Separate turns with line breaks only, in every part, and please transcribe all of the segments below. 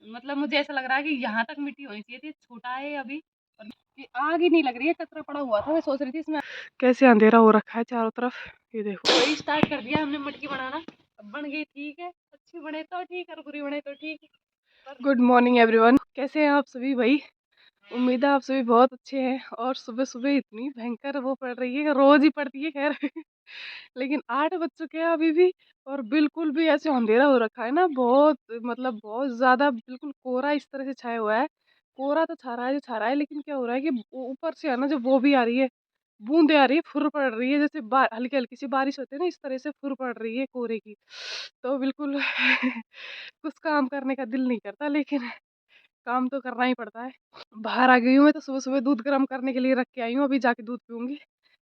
मतलब मुझे ऐसा लग रहा है कि यहाँ तक मिट्टी होनी चाहिए थी, छोटा है अभी। और ये आग ही नहीं लग रही है, कचरा पड़ा हुआ था, मैं सोच रही थी इसमें कैसे अंधेरा हो रखा है चारों तरफ। ये देखो वही स्टार्ट कर दिया हमने मटकी बनाना। अब बन गई ठीक है, अच्छी बने तो ठीक और बुरी बने तो ठीक। गुड मॉर्निंग एवरीवन, कैसे हैं आप सभी भाई। उम्मीद है आप सभी बहुत अच्छे हैं। और सुबह सुबह इतनी भयंकर वो पड़ रही है, रोज ही पड़ती है खैर लेकिन 8 बज चुके हैं अभी भी। और बिल्कुल भी ऐसे अंधेरा हो रखा है ना, बहुत मतलब बहुत ज्यादा, बिल्कुल कोहरा इस तरह से छाया हुआ है। कोहरा तो छा रहा है जो छा रहा है, लेकिन क्या हो रहा है कि ऊपर से है ना, जो वो भी आ रही है, बूंदे आ रही है, फुर पड़ रही है, जैसे हल्की हल्की सी बारिश होती है ना, इस तरह से फुर पड़ रही है कोहरे की। तो बिल्कुल कुछ काम करने का दिल नहीं करता, लेकिन काम तो करना ही पड़ता है। बाहर आ गई हूँ मैं, तो सुबह सुबह दूध गर्म करने के लिए रख के आई हूँ, अभी जाके दूध पीऊंगी।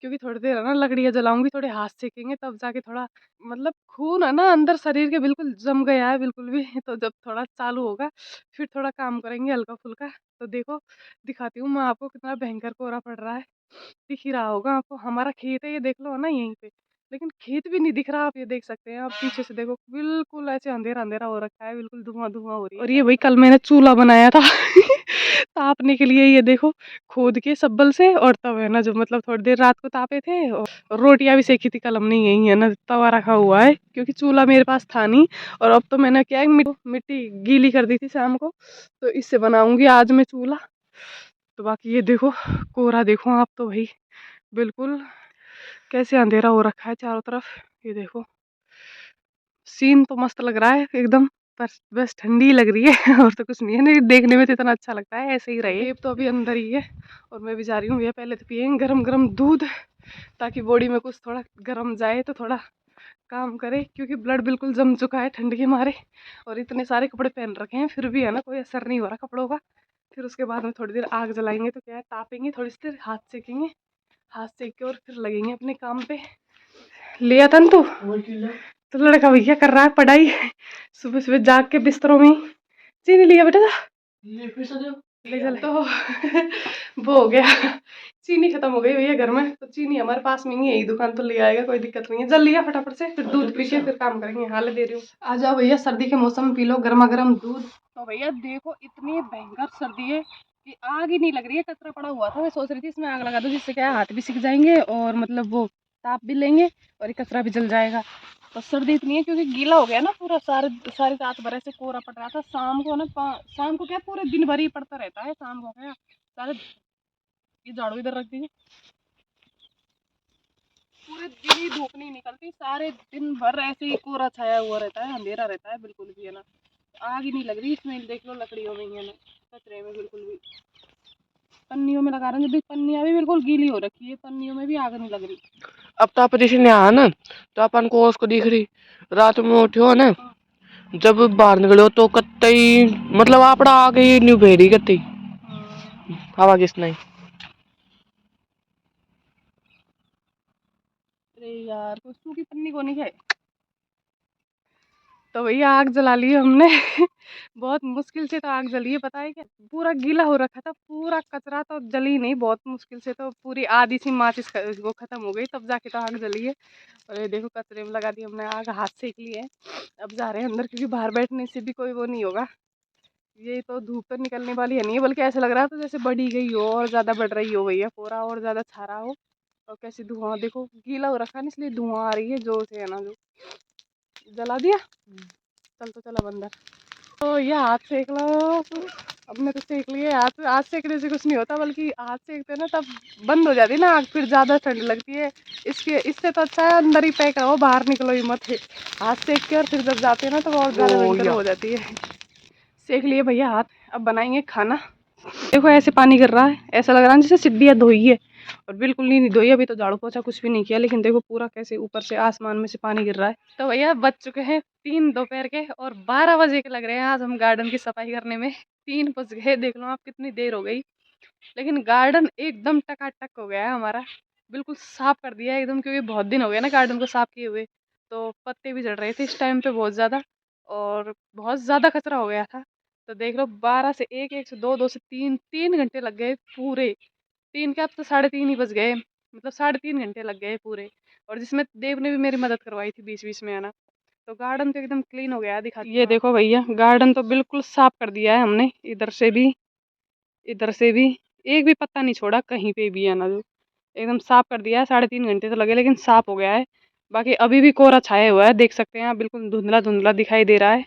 क्योंकि थोड़ी देर है ना, लकड़ियाँ जलाऊंगी, थोड़े हाथ सेकेंगे, तब जाके थोड़ा मतलब खून है ना अंदर शरीर के बिल्कुल जम गया है बिल्कुल भी तो जब थोड़ा चालू होगा फिर थोड़ा काम करेंगे हल्का फुल्का। तो देखो दिखाती हूँ मैं आपको कितना भयंकर कोहरा पड़ रहा है। दिख ही रहा होगा आपको, हमारा खेत है ये, देख लो है ना यहीं पे। लेकिन खेत भी नहीं दिख रहा, आप ये देख सकते हैं, आप पीछे से देखो बिल्कुल ऐसे अंधेरा अंधेरा हो रखा है, बिल्कुल धुआं धुआं हो रही है। और ये भाई कल मैंने चूल्हा बनाया था तापने के लिए, ये देखो खोद के सब्बल से। और तब है ना, जो मतलब थोड़ी देर रात को तापे थे, और रोटियां भी सेकी थी कल हमने, यही है ना तवा रखा हुआ है, क्योंकि चूल्हा मेरे पास था नहीं। और अब तो मैंने क्या है, मिट्टी गीली कर दी थी शाम को, तो इससे बनाऊंगी आज मैं चूल्हा। तो बाकी ये देखो कोहरा देखो आप तो भाई, बिल्कुल कैसे अंधेरा हो रखा है चारों तरफ। ये देखो सीन तो मस्त लग रहा है एकदम, पर बस ठंडी लग रही है और तो कुछ नहीं है। नहीं देखने में तो इतना अच्छा लगता है, ऐसे ही रहे। तो अभी अंदर ही है और मैं भी जा रही हूँ भैया, पहले तो पियेंगे गरम गरम दूध, ताकि बॉडी में कुछ थोड़ा गर्म जाए तो थोड़ा काम करे, क्योंकि ब्लड बिल्कुल जम चुका है ठंड के मारे। और इतने सारे कपड़े पहन रखे हैं, फिर भी है ना कोई असर नहीं हो रहा कपड़ों का। फिर उसके बाद में थोड़ी देर आग जलाएंगे, तो क्या है तापेंगे, थोड़ी सी देर हाथ सेकेंगे, हाथ सेक के और फिर लगेंगे अपने काम पे। लिया था तू तो लड़का भैया कर रहा है पढ़ाई, सुबह सुबह जाग के बिस्तरों में ही। चीनी लिया बेटा, ले चल तो वो हो गया, चीनी खत्म हो गई भैया घर में, तो चीनी हमारे पास में ही है, यही दुकान तो ले आएगा, कोई दिक्कत नहीं है। जल लिया फटाफट से, फिर दूध पी के फिर काम करेंगे। हाल दे रही हूँ, आ जाओ भैया, सर्दी के मौसम में पी लो गर्मा गर्म दूध। तो भैया देखो इतनी भयंकर सर्दी है कि आग ही नहीं लग रही है, कचरा पड़ा हुआ था, मैं सोच रही थी इसमें आग लगा दो, जिससे क्या हाथ भी सिक जाएंगे और मतलब वो ताप भी लेंगे और ये कचरा भी जल जाएगा। तो सर्दी इतनी है क्योंकि गीला हो गया ना पूरा, सारी रात भर ऐसे कोहरा पड़ रहा था। शाम को ना शाम को क्या पूरे दिन भर ही पड़ता रहता है, शाम को क्या सारे। ये झाड़ू इधर रख दीजिए, पूरे दिन ही धूप नहीं निकलती, सारे दिन भर ऐसे ही कोहरा छाया हुआ रहता है, अंधेरा रहता है बिल्कुल भी है ना। आग ही नहीं लग रही इसमें, देख लो लकड़ियों में ही है ना, कचरे में बिल्कुल भी। पन्नियों में लगा रहे हैं, पन्नियां भी बिल्कुल गीली हो रखी है, पन्नियों में भी आग नहीं लग रही।
अब तो आप जैसे यहाँ ना, तो अपन को उसको दिख रही रात में उठे हो ना, जब बाहर निकले हो तो कत्तई मतलब आपड़ा आ गई न्यू भेड़ी कत्तई हवा किस नहीं।
अरे यार कुछ सूखी पन्नी को नहीं है। तो भैया आग जला ली हमने बहुत मुश्किल से तो आग जली है, पता है क्या, पूरा गीला हो रखा था, पूरा कचरा तो जली नहीं, बहुत मुश्किल से तो पूरी आधी सी माचिस वो खत्म हो गई, तब जाके तो आग जली है। और ये देखो कचरे में लगा दी हमने आग, हाथ सेक ली है। अब जा रहे हैं अंदर, क्योंकि बाहर बैठने से भी कोई वो नहीं होगा। ये तो धूप तो निकलने वाली है नहीं है, बल्कि ऐसा लग रहा है तो जैसे बढ़ी गई हो और ज्यादा बढ़ रही हो भैया, पूरा और ज्यादा छा रहा हो। और कैसे धुआं देखो, गीला हो रखा है ना, इसलिए धुआं आ रही है जोर से है ना, जो जला दिया। चल तो चला बंदर, तो ये हाथ सेक लो। अब मैं तो सेक लिए, हाथ सेकने से कुछ नहीं होता, बल्कि हाथ सेकते ना तब बंद हो जाती है ना आग, फिर ज्यादा ठंड लगती है। इससे तो अच्छा है अंदर ही पैक रहो, बाहर निकलो ही मत। हाथ सेक के और फिर जब जाते हैं ना तो और ज्यादा भयंकर हो जाती है। सेक लिए भैया हाथ, अब बनाएंगे खाना। देखो ऐसे पानी गिर रहा है, ऐसा लग रहा है जैसे सीढ़ियाँ धोई है, और बिल्कुल नहीं धोई, अभी तो झाड़ू पोछा कुछ भी नहीं किया, लेकिन देखो पूरा कैसे ऊपर से आसमान में से पानी गिर रहा है। तो भैया बज चुके हैं 3 दोपहर के, और 12 बजे के लग रहे हैं आज हम गार्डन की सफाई करने में। 3 बज गए, देख लो आप कितनी देर हो गई। लेकिन गार्डन एकदम टकाटक हो गया है हमारा, बिल्कुल साफ कर दिया है एकदम, क्योंकि बहुत दिन हो गए ना गार्डन को साफ किए हुए। तो पत्ते भी झड़ रहे थे इस टाइम पे बहुत ज्यादा, और बहुत ज्यादा कचरा हो गया था। तो देख लो 12 से 1, 1 से 2, 2 से 3, 3 घंटे लग गए पूरे। 3 के अब तो 3:30 ही बज गए, मतलब 3.5 घंटे लग गए पूरे। और जिसमें देव ने भी मेरी मदद करवाई थी बीच बीच में है ना। तो गार्डन तो एकदम क्लीन हो गया है, दिखा। ये देखो भैया, गार्डन तो बिल्कुल साफ कर दिया है हमने, इधर से भी एक भी पत्ता नहीं छोड़ा कहीं पे भी, है ना, जो एकदम साफ कर दिया है। 3.5 घंटे तो लगे लेकिन साफ हो गया है। बाकी अभी भी कोहरा छाया हुआ है, देख सकते हैं आप, बिल्कुल धुंधला धुंधला दिखाई दे रहा है।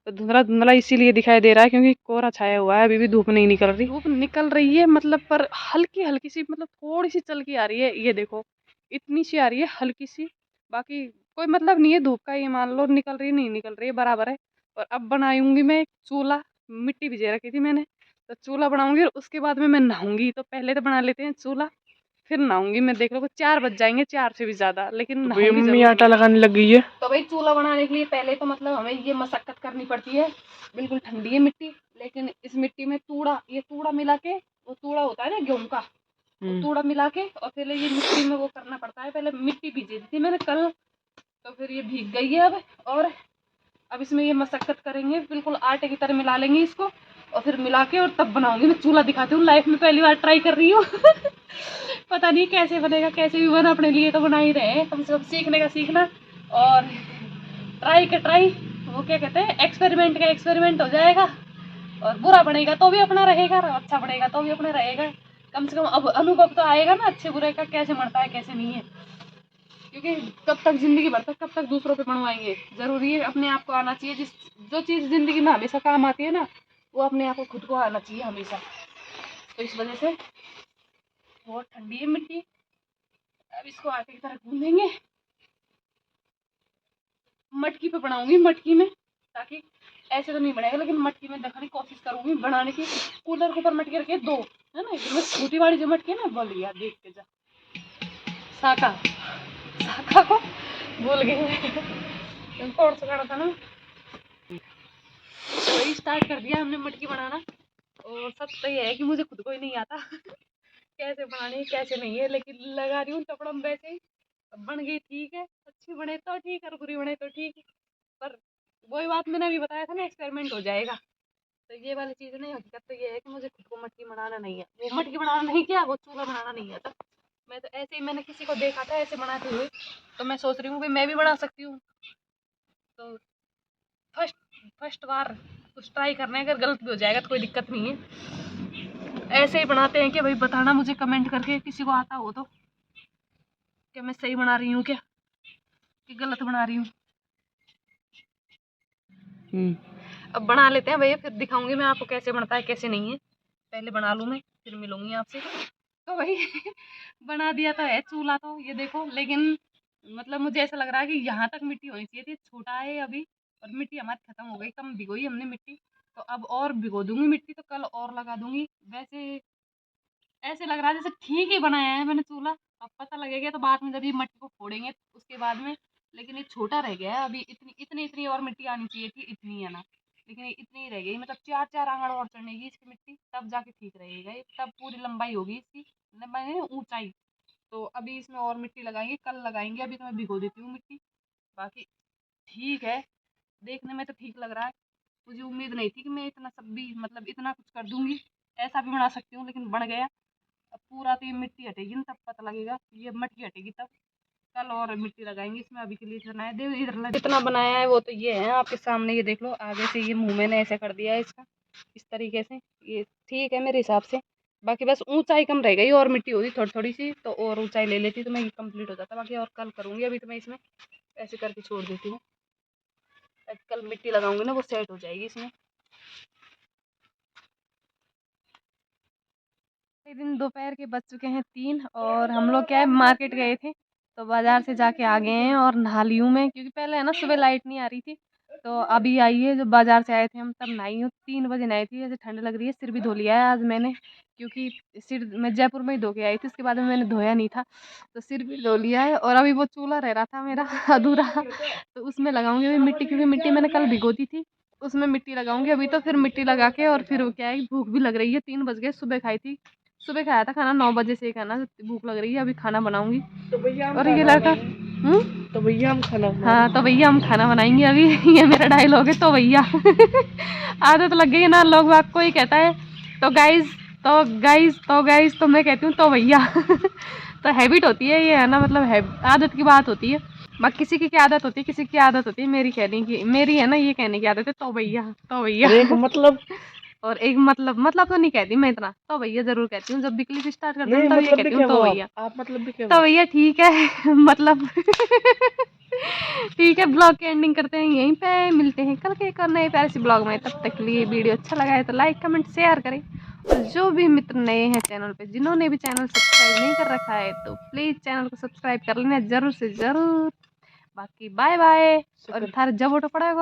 तो धुंधला धुंधला इसीलिए दिखाई दे रहा है क्योंकि कोहरा छाया हुआ है, अभी भी धूप नहीं निकल रही। धूप निकल रही है मतलब, पर हल्की हल्की सी, मतलब थोड़ी सी चल के आ रही है। ये देखो, इतनी सी आ रही है, हल्की सी। बाकी कोई मतलब नहीं है धूप का, ये मान लो निकल रही है नहीं निकल रही है, बराबर है। और अब बनाऊंगी मैं एक चूल्हा, मिट्टी भिजे रखी थी मैंने, तो चूल्हा बनाऊंगी और उसके बाद में मैं नहाऊंगी। तो पहले तो बना लेते हैं चूल्हा, फिर नहाऊंगी मैं। देख लो 4 बज जाएंगे, 4 से भी ज्यादा, लेकिन नहाऊंगी
मम्मी
जरूर।
आटा लगाने लग गई है।
तो भाई चूल्हा बनाने के लिए पहले तो मतलब हमें ये मशक्कत करनी पड़ती है। बिल्कुल ठंडी है मिट्टी, लेकिन इस मिट्टी में ये तूड़ा मिला के, वो तूड़ा होता है ना गेहूं का, वो तूड़ा मिला के और पहले ये मिट्टी में वो करना पड़ता है। पहले मिट्टी भिजी थी मैंने कल, तो फिर ये भीग गई है अब। और अब इसमें ये मशक्कत करेंगे, बिल्कुल आटे की तरह मिला लेंगे इसको, और फिर मिला के और तब बनाऊंगी मैं चूल्हा। दिखाती हूँ, लाइफ में पहली बार ट्राई कर रही हूँ। पता नहीं कैसे बनेगा, कैसे भी बना, अपने लिए तो बना ही रहे हैं, कम से कम सीखने का सीखना, और ट्राई का ट्राई, वो क्या कहते हैं, एक्सपेरिमेंट का एक्सपेरिमेंट हो जाएगा। और बुरा बनेगा तो भी अपना रहेगा, और अच्छा बनेगा तो भी अपना रहेगा। कम से कम अब अनुभव तो आएगा ना अच्छे बुरे का, कैसे बनता है कैसे नहीं है। क्योंकि कब तक जिंदगी भर तक कब तक दूसरों पे बनवाएंगे। जरूरी है अपने आप को आना चाहिए। जो चीज़ जिंदगी में हमेशा काम आती है ना, वो अपने आप को खुद को आना चाहिए हमेशा। तो इस वजह से बहुत ठंडी है मिट्टी, अब इसको आटे की तरह गूंदेंगे। मटकी पे बनाऊंगी, मटकी में, ताकि ऐसे तो नहीं बनेगा, लेकिन मटकी में देखने की कोशिश करूंगी बनाने की। कूलर के ऊपर मटकी रखे 2, है ना, छोटी वाली जो मटकी है ना, बोल लिया देख के जा, साका को भूल गई कौन सा गाना था ना। वही स्टार्ट कर दिया हमने मटकी बनाना। और सच तो ये है कि मुझे खुद को ही नहीं आता कैसे बनानी कैसे नहीं है, लेकिन लगा रही हूँ चपड़म वैसे ही। बन गई ठीक है, अच्छी बने तो ठीक है और बुरी बने तो ठीक है, पर वही बात मैंने अभी बताया था ना, एक्सपेरिमेंट हो जाएगा। तो ये वाली चीज़ नहीं, हकीकत तो ये है कि मुझे खुद को मटकी बनाना नहीं है, वो मटकी बनाना नहीं किया, वो चूल्हा बनाना नहीं आता। मैं तो ऐसे ही, मैंने किसी को देखा था ऐसे बनाते हुए, तो मैं सोच रही हूँ कि मैं भी बना सकती हूँ। तो फर्स्ट बार कुछ ट्राई करना है, अगर गलत भी हो जाएगा तो कोई दिक्कत नहीं है। ऐसे ही बनाते हैं कि भाई, बताना मुझे कमेंट करके, किसी को आता हो तो, क्या मैं सही बना रही हूँ क्या कि गलत बना रही हूँ। अब बना लेते हैं भैया, फिर दिखाऊंगी मैं आपको कैसे बनता है कैसे नहीं है। पहले बना लूँ मैं, फिर मिलूंगी आपसे। तो भाई बना दिया तो है चूल्हा, तो ये देखो, लेकिन मतलब मुझे ऐसा लग रहा है कि यहाँ तक मिट्टी होनी चाहिए थी, छोटा है अभी, और मिट्टी हमारी खत्म हो गई, कम भिगोई हमने मिट्टी। तो अब और भिगो दूंगी मिट्टी, तो कल और लगा दूंगी। वैसे ऐसे लग रहा है जैसे ठीक ही बनाया है मैंने चूल्हा। अब पता लगेगा तो बाद में, जब ये मट्टी को फोड़ेंगे उसके बाद में। लेकिन ये छोटा रह गया है अभी, इतनी और मिट्टी आनी चाहिए थी, इतनी है ना, लेकिन ये इतनी ही रह गई। मतलब 4 आंगड़ और चढ़ेगी इसकी मिट्टी, तब जाके ठीक रहेगा ये, तब पूरी लंबाई होगी इसकी, लंबाई नहीं, ऊंचाई। तो अभी इसमें और मिट्टी लगाएंगे, कल लगाएंगे, अभी तो मैं भिगो देती हूँ मिट्टी। बाकी ठीक है, देखने में तो ठीक लग रहा है। मुझे उम्मीद नहीं थी कि मैं इतना सब भी, मतलब इतना कुछ कर दूंगी। ऐसा भी बना सकती हूँ, लेकिन बन गया। अब पूरा तो ये मिट्टी हटेगी ना, तब पता लगेगा, ये मट्टी हटेगी तब। कल और मिट्टी लगाएंगे इसमें, अभी के लिए इतना है। देख इधर जितना बनाया है वो तो ये है आपके सामने, ये देख लो। आगे से ये मुंह मैंने ऐसे कर दिया है इसका, इस तरीके से, ये ठीक है मेरे हिसाब से। बाकी बस ऊंचाई कम रह गई, और मिट्टी होती थोड़ी थोड़ी सी तो और ऊंचाई ले लेती तो मैं, ये कंप्लीट हो जाता। बाकी और कल करूँगी, अभी तो मैं इसमें ऐसे करके छोड़ देती हूँ। कल मिट्टी लगाऊंगी ना, वो सेट हो जाएगी इसमें। एक दिन दोपहर के बज चुके हैं 3, और हम लोग क्या है, मार्केट गए थे, तो बाजार से जाके आ गए हैं। और नहा ली हूँ मैं, क्योंकि पहले है ना सुबह लाइट नहीं आ रही थी, तो अभी आई है। जब बाजार से आए थे हम तब नहाई हूँ, 3 बजे नहाई थी। ऐसे ठंड लग रही है, सिर भी धो लिया है आज मैंने, क्योंकि सिर मैं जयपुर में ही धो के आई थी, उसके बाद में मैंने धोया नहीं था, तो सिर भी धो लिया है। और अभी वो चूल्हा रह रहा था मेरा अधूरा, तो उसमें लगाऊंगी मैं मिट्टी, क्योंकि मिट्टी मैंने कल भिगो दी थी, उसमें मिट्टी लगाऊंगी अभी। तो फिर मिट्टी लगा के, और फिर क्या है, भूख भी लग रही है, 3 बज गए। सुबह खाई थी, सुबह खाया था खाना, 9 बजे से खाना, भूख लग रही है, अभी खाना बनाऊंगी।
तो भैया
और ये लड़का
तो भैया हम खाना
हाँ, तो भैया हम खाना बनाएंगे अभी। ये मेरा डायलॉग है, तो भैया। आदत लग गई है ना, लोग बाग को ही कहता है तो गाइज, तो मैं कहती हूँ तो भैया। तो हैबिट होती है ये, है ना, मतलब है, आदत की बात होती है। बाकी किसी की क्या आदत होती है, किसी की आदत होती है मेरी कहने की, मेरी है ना ये कहने की आदत है तो भैया, तो भैया।
एक मतलब
और एक मतलब तो नहीं कहती मैं इतना, तो भैया जरूर कहती हूँ। जब भी क्लिप स्टार्ट करती हूँ
नहीं,
तब ये
मतलब भी
कहती हूँ
क्या
तो
हुआ?
भैया,
आप मतलब भी क्या
तो
हुआ?
भैया ठीक है। मतलब ठीक है, ब्लॉग की एंडिंग करते हैं यहीं पे, मिलते हैं कल के एक और नए प्यारे से ब्लॉग में। तब तक के लिए वीडियो अच्छा लगा है तो लाइक कमेंट शेयर करें, और जो भी मित्र नए हैं चैनल पे, जिन्होंने भी चैनल सब्सक्राइब नहीं कर रखा है तो प्लीज चैनल को सब्सक्राइब कर लेना जरूर से जरूर। बाकी बाय बाय, और थार जब ऑटो पड़ा